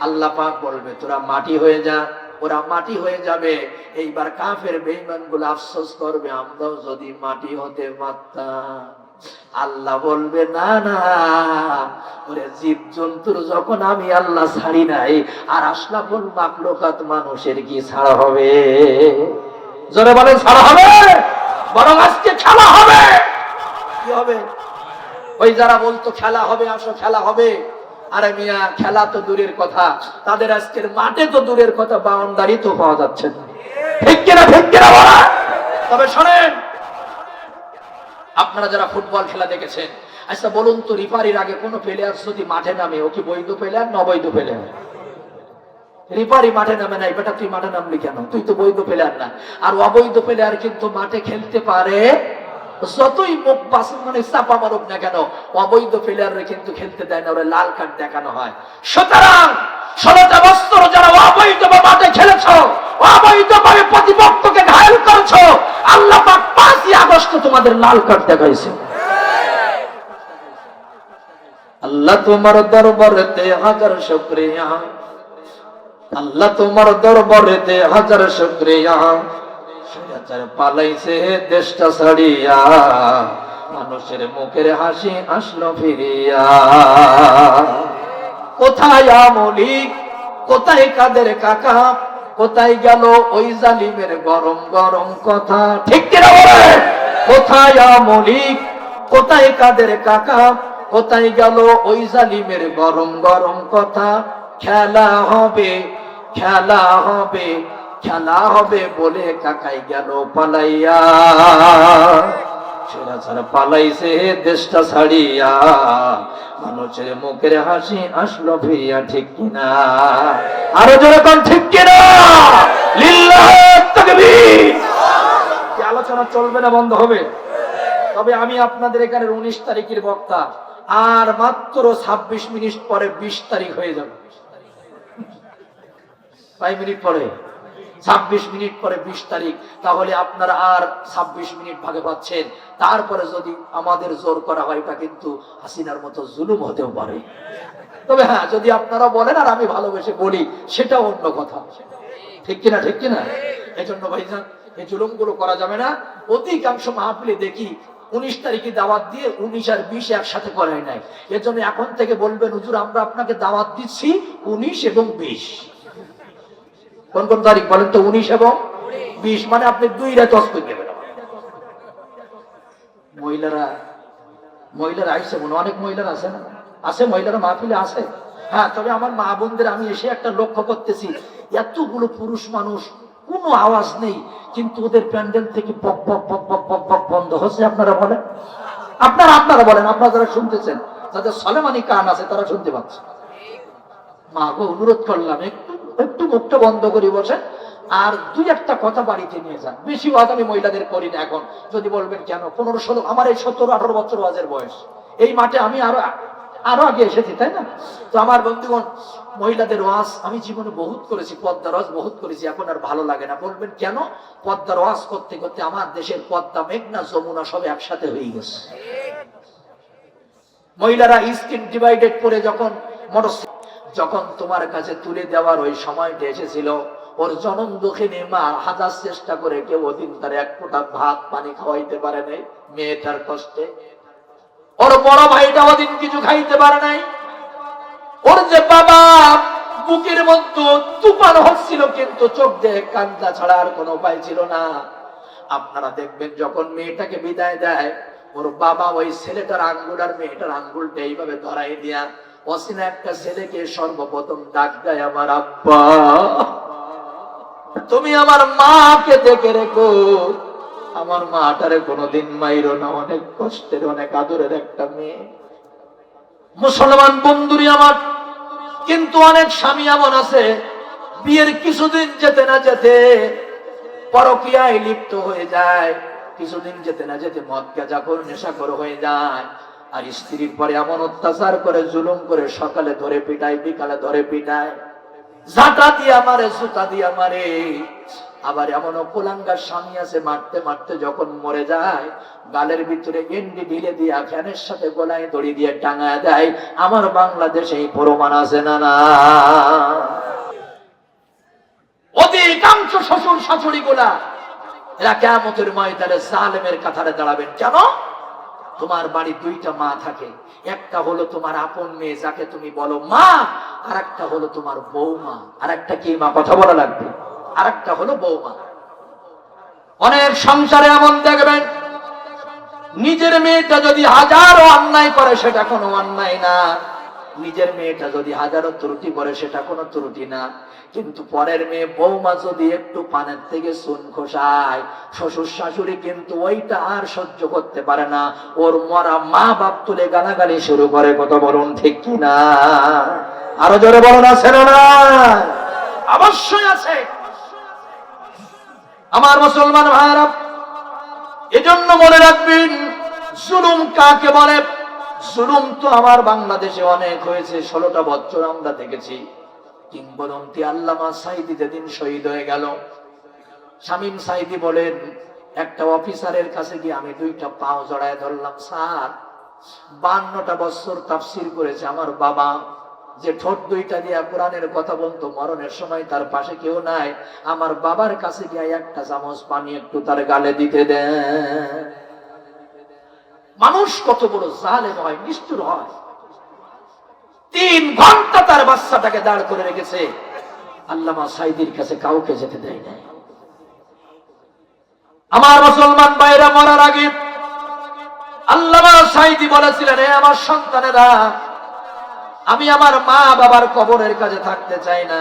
আল্লাহ পাক বলবে তোরা মাটি হয়ে যা। ওরা মাটি হয়ে যাবে। এইবার কাফের বেঈমান গুলো আফসোস করবে, আমরাও যদি মাটি হতে পারতাম। আল্লাহ বলবে, না না, ওরে জীব জন্তুর যখন আমি আল্লাহ ছাড়ি নাই, আর আশরাফুল মাখলুকাত মানুষের কি ছাড়া হবে? জোরে বলেন, ছাড়া হবে? বরং আজকে খেলা হবে। কি হবে? ওই যারা বলতো খেলা হবে, আসো খেলা হবে, আরে মিয়া খেলা তো দূরের কথা, তাদের আজকের মাঠে তো দূরের কথা, বাউন্ডারি তো পাওয়া যাচ্ছে না। ঠিক কিনা? ঠিক কিনা বলা? তবে শোনেন, আপনারা যারা ফুটবল খেলা দেখেছেন, আচ্ছা বলুন তো, রিফারির আগে কোন প্লেয়ার যদি মাঠে নামে, ও কি বৈধ প্লেয়ার না অবৈধ প্লেয়ার? রিফারি মাঠে নামে নাই, বেটা তুই মাঠে নামলি কেন? তুই তো বৈধ প্লেয়ার না। আর অবৈধ প্লেয়ার কিন্তু মাঠে খেলতে পারে, যতই মুখ বাসন মানে চাপা মারুক না কেন, অবৈধ প্লেয়াররা কিন্তু খেলতে দেয় না, ওরা লাল কার্ড দেখানো হয়। সুতরাং 16 বছর যারা অবৈধভাবে মাঠে খেলেছ, অবৈধভাবে প্রতিপক্ষকে ঘায়েল করেছো, আল্লাহ পাক 5ই আগস্ট তোমাদের লাল কার্ড দেখাইছে। আল্লাহ তোমার দরবারেতে হাজার শুকরিয়া, আল্লাহ তোমার দরবারেতে হাজার শুকরিয়া, পালাইছে দেশটা ছাড়িয়া, মানুষের মুখের হাসি আসলো ফিরিয়া। কোথায় আমলিক, কোথায় কাদের কাকা, কোথায় গেল ওই জালিমের গরম গরম কথা? ঠিক কিনা বলে? কোথায় আমলিক, কোথায় কাদের কাকা, কোথায় গেল ওই জালিমের গরম গরম কথা? খেলা হবে, খেলা হবে, খেলা হবে বলে কাকাই গেল পালাইয়া, সেরা ছাড়া পালাইছে দেশটা ছাড়িয়া, মানুষের মুখের হাসি আসলো ফিরিয়া। ঠিক কিনা? আরো জোরে কোন ঠিক কিনা? লিল্লাহি তাকবীর। কি আলোচনা চলবে না বন্ধ হবে? তবে আমি আপনাদের এখানে 19 তারিখের বক্তা, আর মাত্র 26 মিনিট পরে 20 তারিখ হয়ে যাবে। 5 মিনিট পরে 26 মিনিট পরে 20 তারিখ, তাহলে আপনারা আর 26 মিনিট ভাগে পাচ্ছেন। তারপরে যদি আমাদের জোর করা হয়, এটা কিন্তু হাসিনার মতো জুলুম হতেও পারে। তবে হ্যাঁ, যদি আপনারা বলেন আর আমি ভালোবেসে বলি, সেটা অন্য কথা। ঠিক কিনা? ঠিক কিনা? এই জন্য ভাইজান, এই জুলুমগুলো করা যাবে না। অধিকাংশ মাহফিলে দেখি 19 তারিখে দাওয়াত দিয়ে 19 আর 20 একসাথে করাই নাই। এর জন্য এখন থেকে বলবেন, হুজুর আমরা আপনাকে দাওয়াত দিচ্ছি 19 এবং 20। কোন কোন তারিখ বলেন তো? 19 এবং 20, মানে আপনি 2 রাত অস্ত দেবেন। মহিলারা আইসে, মনে অনেক মহিলারা আছে না? আছে, মহিলারা মাহফিলে আছে। হ্যাঁ, তবে আমার মা বোনদের আমি এসে একটা লক্ষ্য করতেছি, এতগুলো পুরুষ মানুষ, কোনো আওয়াজ নেই, কিন্তু ওদের প্যান্ডেল থেকে পক পক পক পক পক পক বন্ধ হচ্ছে। আপনারা বলেন, আপনারা বলেন, আপনারা যারা শুনতেছেন, যাদের সলেমানি কান আছে তারা শুনতে পাচ্ছে। মাকে অনুরোধ করলাম, একটু মুখটা বন্ধ করে বসেন, আর 2-1টা কথা বাড়িতে নিয়ে যান। বেশি ওয়াজ আমি মহিলাদের করি না এখন। যদি বলবেন কেন, 15-16, আমার এই 17-18 বছর ওয়াজের বয়স, এই মাঠে আমি আরো আগে এসেছি, তাই না? তো আমার বন্ধুগণ, মহিলাদের ওয়াজ আমি জীবনে বহুত করেছি, পদ্মার ওয়াজ বহুত করেছি, এখন আর ভালো লাগে না। বলবেন কেন? পদ্মার ওয়াজ করতে করতে আমার দেশের পদ্মা, মেঘনা, যমুনা সব একসাথে হয়ে গেছে। মহিলারা স্কিন ডিভাইডেড করে যখন তোমার কাছে তুলে দেওয়ার ওই সময়টা এসেছিল, ওর জনম দুঃখিনী মা হাজার চেষ্টা করে কেউ ওদিন তার এক ফোঁটা ভাত পানি খাওয়াইতে পারে নাই মেয়েটার কষ্টে। ওর বড় ভাইটা ওদিন কিছু খাইতে পারে নাই। ওর যে বাবা বুকের মধ্যে তুফান হচ্ছিল, কিন্তু চোখ দিয়ে কান্না ছাড়া আর কোনো উপায় ছিল না। আপনারা দেখবেন যখন মেয়েটাকে বিদায় দেয়, ওর বাবা ওই ছেলেটার আঙ্গুল আর মেয়েটার আঙ্গুলটা এইভাবে ধরাই দিয়া অসিনা একটা ছেলেকে সর্বপ্রথম ডাক দেয়, আমার আব্বা, তুমি আমার মাকে দেখে রেখো, আমার মাটারে কোনোদিন মাইরো না, অনেক কষ্টের অনেক আদরের একটা মেয়ে। মুসলমান বন্ধুরি আমার, কিন্তু অনেক স্বামী এমন আছে, বিয়ের কিছুদিন যেতে না যেতে পরকীয়ায় লিপ্ত হয়ে যায়, কিছুদিন যেতে না যেতে মদ গাঁজাখোর নেশাখোর হয়ে যায়, আর স্ত্রীর পরে এমন অত্যাচার করে, জুলুম করে, সকালে ধরে পিটায়, বিকালে ধরে পিটায়, ঝাঁটা দিয়া মারে, জুতা দিয়া মারে। আবার এমন কুলাঙ্গার স্বামী আছে, মারতে মারতে যখন মরে যায়, গালের ভিতরে গেন্ডি ঢিলে দিয়া ফ্যানের সাথে গলায় দড়ি দিয়ে টাঙায় দেয়। আমার বাংলাদেশে এই প্রমাণ আছে না? না, অধিকাংশ শ্বশুর শাশুড়ি গুলা এরা কিয়ামতের ময়দানে জালেমের কাতারে দাঁড়াবেন। কেন? তোমার বাড়ি 2টা মা থাকে, একটা হলো তোমার আপন মেয়ে যাকে তুমি বলো মা, আর একটা হলো তোমার বৌমা, আর একটা কি মা, কথা বলা লাগবে, আর একটা হলো বৌমা। অনেক সংসারে এমন দেখবেন, নিজের মেয়েটা যদি হাজারো অন্যায় করে সেটা কোনো অন্যায় না, নিজের মেয়েটা যদি হাজারো ত্রুটি করে সেটা কোনো ত্রুটি না, কিন্তু পরের মেয়ে বৌমা যদি একটু পানের থেকে চুন খোসায়, শ্বশুর শাশুড়ি কিন্তু ওইটা আর সহ্য করতে পারে না, ওর মরা মা বাপ তুলে গালাগালি শুরু করে। কত বলুন ঠিক কিনা? আরো জোরে বলুন, আছে না? অবশ্যই আছে। আমার মুসলমান ভাইরা, এজন্য মনে রাখবেন, জুলুম কাকে বলে? জুলুম তো আমার বাংলাদেশে অনেক হয়েছে, 16টা বছর আমরা দেখেছি। কিংবদন্তি আল্লামা সাঈদী যেদিন শহীদ হয়ে গেল, শামীম সাঈদী বলেন, একটা অফিসারের কাছে গিয়ে আমি 2টা পাও জড়ায় ধরলাম, স্যার 52টা বছর তাফসীর করেছে আমার বাবা, যে ঠোঁট 2টা দিয়ে কোরআনের কথা বলতো, মরণের সময় তার পাশে কেউ নাই, আমার বাবার কাছে গিয়ে 1টা চামচ পানি একটু তার গালে দিতে দেন। মানুষ কত বড় জালেম হয়, নিষ্ঠুর হয়। 3 ঘন্টা তার বাচ্চাটাকে দাঁড় করে রেখেছে, আল্লামা সাঈদীর কাছে কাউকে যেতে দেয় না। আমার মুসলমান ভাইরা, মরার আগে আল্লামা সাঈদী বলেছিলেন, হে আমার সন্তানেরা, আমি আমার মা বাবার কবরের কাছে থাকতে চাই না,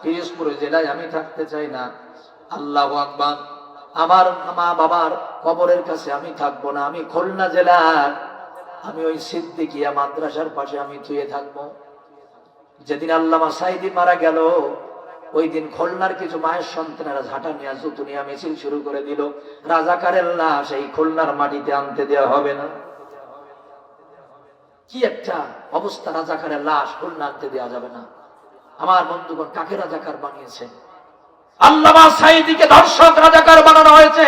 পিরোজপুর জেলায় আমি থাকতে চাই না। আল্লাহু আকবার। আমার মা বাবার কবরের কাছে আমি থাকবো না, আমি খুলনা জেলার, আমি ওই সিদ্দিকিয়া মাদ্রাসার পাশে আমি থুয়ে থাকবো। যেদিন আল্লামা সাঈদী মারা গেল, ওই দিন খুলনার কিছু মায়ের সন্তানেরা ঝাঁটা নিয়ে, জুতো নিয়ে মিছিল শুরু করে দিল, রাজাকারের লাশ এই খুলনার মাটিতে আনতে দেওয়া হবে না। কি একটা অবস্থা, রাজাকারের লাশ খুলনা আনতে দেওয়া যাবে না। আমার বন্ধুগণ, কাকে রাজাকার বানিয়েছে? আল্লামা সাঈদীকে ধর্ষক রাজাকার বানানো হয়েছে।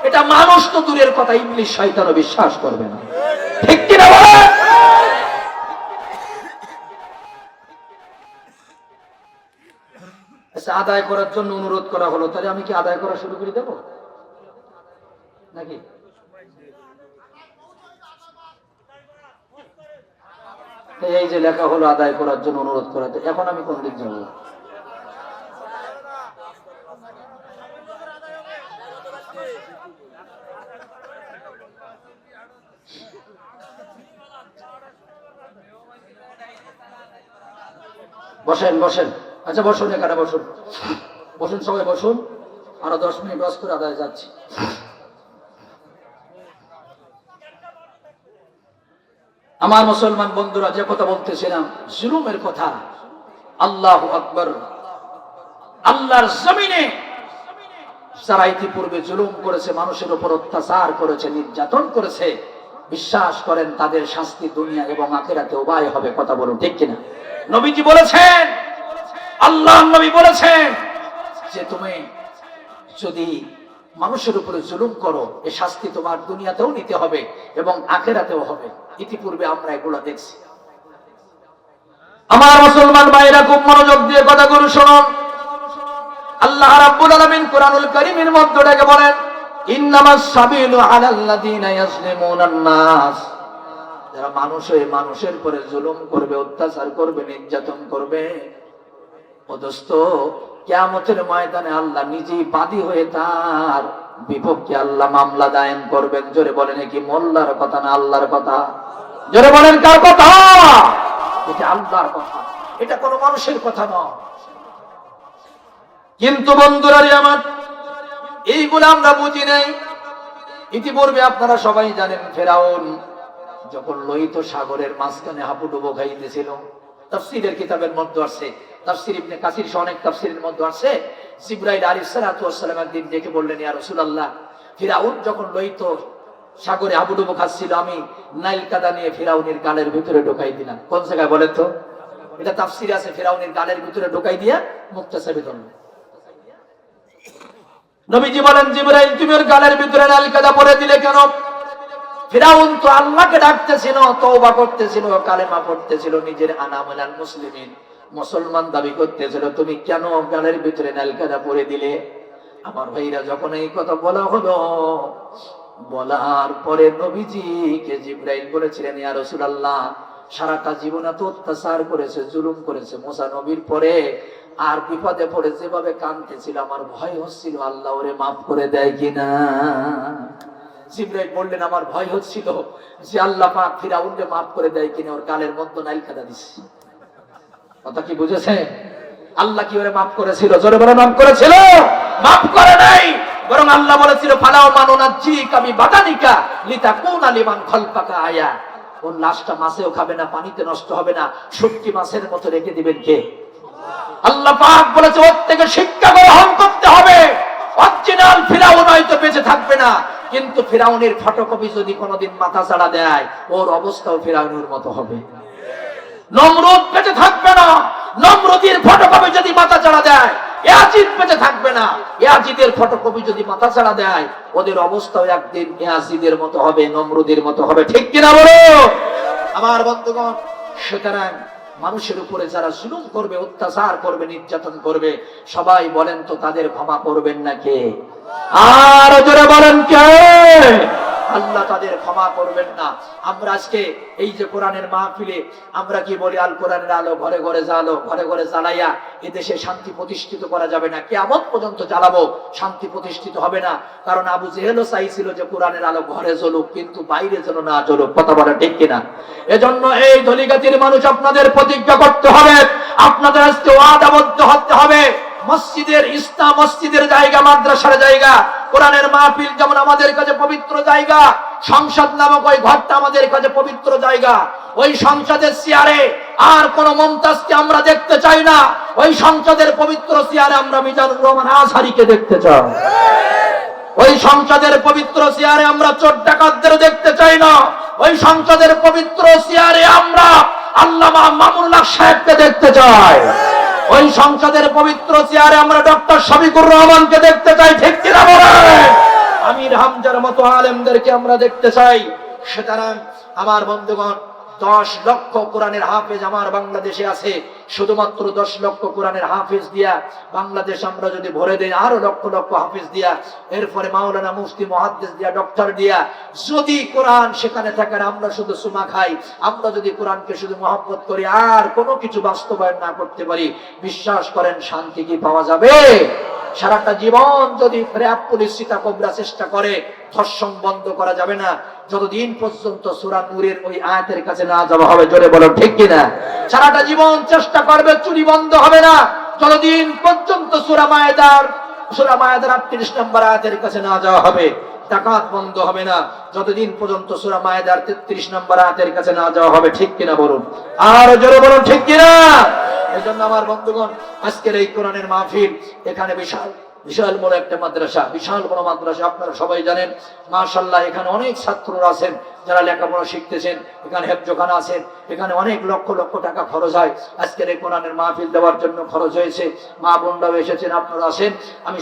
এটা মানুষ তো দূরের কথা, ইবলিশ শয়তানও বিশ্বাস করবে না, ঠিক কিনা বলে? আদায় করার জন্য অনুরোধ করা হলো, তাহলে আমি কি আদায় করা শুরু করে দেব নাকি? এই যে লেখা হলো আদায় করার জন্য অনুরোধ করাতে, এখন আমি কোন দিক যাবো? বসেন বসেন, আচ্ছা বসুন, এখানে বসুন, বসুন সবাই বসুন। আরো 10 মিনিট বাস করে আদায় যাচ্ছি। আমার মুসলমান বন্ধুরা, যে কথা বলতেছিলাম জুলুমের কথা, আল্লাহু আকবার। আল্লাহর জমিনে যারা ইতিপূর্বে জুলুম করেছে, মানুষের উপর অত্যাচার করেছে, নির্যাতন করেছে, বিশ্বাস করেন তাদের শাস্তি দুনিয়া এবং আখিরাতে উভয় হবে। কথা বলুন ঠিক কিনা? নবীজি বলেছেন, আল্লাহ নবী বলেছেন যে তুমি যদি মানুষের উপরে জুলুম করো, এ শাস্তি তোমার দুনিয়াতেও নিতে হবে এবং আখিরাতেও হবে। ইতিপূর্বে আমরা এগুলো দেখছি। আমার মুসলমান ভাইরা খুব মনোযোগ দিয়ে কথাগুলো শুনুন। আল্লাহ রাব্বুল আলামিন কোরআনুল কারীমের মধ্যে ডেকে বলেন, ইন্নামাস সাবিলু আলাল্লাযিনা ইয়াজলিমুনান নাস। যারা মানুষের উপরে জুলুম করবে, অত্যাচার করবে, নির্যাতন করবে, ও দোস্ত, কিয়ামতের ময়দানে আল্লাহ নিজেই বাদী হয়ে তার বিপক্ষে আল্লাহ মামলা দায়ের করবেন। জোরে বলেন, কি মোল্লার কথা না আল্লাহর কথা? জোরে বলেন, কার কথা? এটা আল্লাহর কথা, এটা কোনো মানুষের কথা নয়। কিন্তু বন্ধুরা আমার, এইগুলো আমরা বুঝি নাই। ইতিপূর্বে আপনারা সবাই জানেন, ফেরাউন যখন লোহিত সাগরের মাঝখানে হাবুডুবু খাইতেছিল, তাফসীরের কিতাবের মধ্যে আছে, তাফসীর ইবনে কাসির সহ অনেক তাফসীরের মধ্যে আছে, জিবরাইল আলাইহিস সালাতু ওয়াস সালাম একদিন ডেকে বললেন, ইয়া রাসূলুল্লাহ, ফিরাউন যখন লোহিত সাগরে হাবুডুবু খাচ্ছিল, আমি নাইল কাদা নিয়ে ফিরাউনের গালের ভিতরে ঢোকাই দিলাম। কোন জায়গায় বলেন তো? এটা তাফসীরে আছে, ফিরাউনের গালের ভিতরে ঢোকাই দিয়া মুক্তাসাবি ধরল। নবীজি বলেন, জিবরাইল তুমি ওর গালের ভিতরে নাইল কাদা পরে দিলে কেন? ফিরাউন তো আল্লাহকে ডাকতেছিল, তওবা করতেছিল, কালেমা পড়তেছিল, নিজের আনা মিনাল মুসলিমিন, মুসলমান দাবি করতেছিল, তুমি কেন গালের ভিতরে নাইল কাদা পরে দিলে? আমার ভাইরা, যখন এই কথা বলা হলো, বলার পরে নবীজিকে জিবরাইল বলেছিলেন, ইয়া রাসূলুল্লাহ, সারাটা জীবন এত অত্যাচার করেছে, জুলুম করেছে, মুসা নবীর পরে আর বিপদে পড়ে যেভাবে কাঁদতেছিল, আমার ভয় হচ্ছিল আল্লাহ ওরে মাফ করে দেয় কিনা। জিবরাইল বললেন, আমার ভয় হচ্ছিল যে আল্লাহ পাক ফিরাউনকে মাফ করে দেয় কিনা, ওর গালের মধ্যে নাইল কাদা দিছে। কথা কি বুঝেছে? আল্লাহ কি ওরে মাফ করেছিল? জোরে বলে, মাফ করেছিল? মাফ করে নাই, বরং আল্লাহ বলেছিল, ফালাও মানুনাজ্জিকা বিবাদানিকা লিতাকুনা লিমান খালফাকা আয়া। ওর লাশটা মাছেও খাবে না, পানিতে নষ্ট হবে না, শুটকি মাছের মতো রেখে দিবেন কে? আল্লাহ পাক বলেছে, ওর থেকে শিক্ষা গ্রহণ করতে হবে। অরিজিনাল ফিরাউন হয়তো বেঁচে থাকবে না, কিন্তু ফিরাউনের ফটোকপি যদি কোনোদিন মাথা ছাড়া দেয়, ওর অবস্থাও ফিরাউনের মতো হবে। নমরুদ বেঁচে থাকবে না, নমরুদের ফটোকপি যদি মাথা ছাড়া দেয়, ইয়াজিদ বেঁচে থাকবে না, ইয়াজিদের ফটোকপি যদি মাথা ছাড়া দেয়, ওদের অবস্থাও একদিন ইয়াজিদের মতো হবে, নমরুদের মতো হবে। ঠিক কিনা বলো আমার বন্ধুগণ? সুতরাং মানুষের উপরে যারা জুলুম করবে, অত্যাচার করবে, নির্যাতন করবে, সবাই বলেন তো তাদের ক্ষমা করবেন না কে? আর জোরে বলেন কে? আল্লাহ তাদের ক্ষমা করবেন না। আমরা আজকে এই যে কোরআনের মাহফিলে আমরা কি বলি, আল কোরআনের আলো ঘরে ঘরে জ্বালো, ঘরে ঘরে জ্বালাইয়া এদেশে শান্তি প্রতিষ্ঠিত করা যাবে না। কিয়ামত পর্যন্ত জ্বালাবো, শান্তি প্রতিষ্ঠিত হবে না। কারণ আবু জেহেলও চাইছিল যে কোরআনের আলো ঘরে জ্বলুক, কিন্তু বাইরে যেন না জ্বলুক। কথা বলা ঠিক কিনা? এজন্য এই ধলিগাতির মানুষ, আপনাদের প্রতিজ্ঞা করতে হবে, আপনাদের আজকে ওয়াদাবদ্ধ হতে হবে। মসজিদের ইসলাম, মসজিদের জায়গা, মাদ্রাসার জায়গা, কোরআনের মাহফিল যেমন আমাদের কাছে পবিত্র জায়গা, সংসদ নামক ওই ঘরটা আমাদের কাছে পবিত্র জায়গা। ওই সংসদের চেয়ারে আর কোন মুমতাজকে আমরা দেখতে চাই না। ওই সংসদের পবিত্র চেয়ারে আমরা মিজানুর রহমান আজহারীকে দেখতে চাই। ওই সংসদের পবিত্র চেয়ারে আমরা চোর ডাকাতদের দেখতে চাই না। ওই সংসদের পবিত্র চেয়ারে আমরা আল্লামা মামুনুল্লাহ সাহেবকে দেখতে চাই। ওই সংসদের পবিত্র চেয়ারে আমরা ডক্টর শফিকুর রহমানকে দেখতে চাই। ঠিক কিনা বলেন? আমির হামজার মতো আলেমদেরকে আমরা দেখতে চাই। সুতরাং আমার বন্ধুগণ, 10 লক্ষ কোরআনের হাফেজ আমার বাংলাদেশে আছে। শুধুমাত্র 10 লক্ষ কোরআনের হাফেজ দিয়া বাংলাদেশ আমরা যদি ভরে দেই, আরো লক্ষ লক্ষ হাফেজ দিয়া, এরপরে মাওলানা মুফতি মুহাদ্দিস দিয়া, ডক্টর দিয়া, যদি কোরআন সেখানে থাকে না, আমরা শুধু সুমা খাই, আমরা যদি কোরআনকে শুধু মহব্বত করি আর কোনো কিছু বাস্তবায়ন না করতে পারি, বিশ্বাস করেন শান্তি কি পাওয়া যাবে? সারাটা জীবন যদি র‍্যাব পুলিশ সীতা কোবরা চেষ্টা করে, ধর্ষণ বন্ধ করা যাবে না যতদিন পর্যন্ত সূরা নূরের ওই আয়াতের কাছে না যাওয়া হবে। জোরে বলো ঠিক কিনা? সারাটা জীবন চেষ্টা করবে, চুরি বন্ধ হবে না যতদিন পর্যন্ত সূরা মায়েদার 38 নম্বর আয়াতের কাছে না যাওয়া হবে। ডাকাত বন্ধ হবে না যতদিন পর্যন্ত সূরা মায়েদার 33 নম্বর আয়াতের কাছে না যাওয়া হবে। ঠিক কিনা বলুন? আর জোরে বলুন ঠিক কিনা? এজন্য আমার বন্ধুগণ, আজকের এই কোরআনের মাহফিল, এখানে বিশাল বড় একটা মাদ্রাসা, বিশাল বড় মাদ্রাসা, আপনারা সবাই জানেন। মাশাআল্লাহ, এখানে অনেক ছাত্ররা আছেন যারা লেখাপড়া শিখতেছেন, এখানে হেফজখানা আছেন, এখানে অনেক লক্ষ লক্ষ টাকা খরচ হয়। আজকের এই কোরআনের মাহফিল দেওয়ার জন্য খরচ হয়েছে, মা বোনরাও এসেছেন, আপনারা আছেন। আমি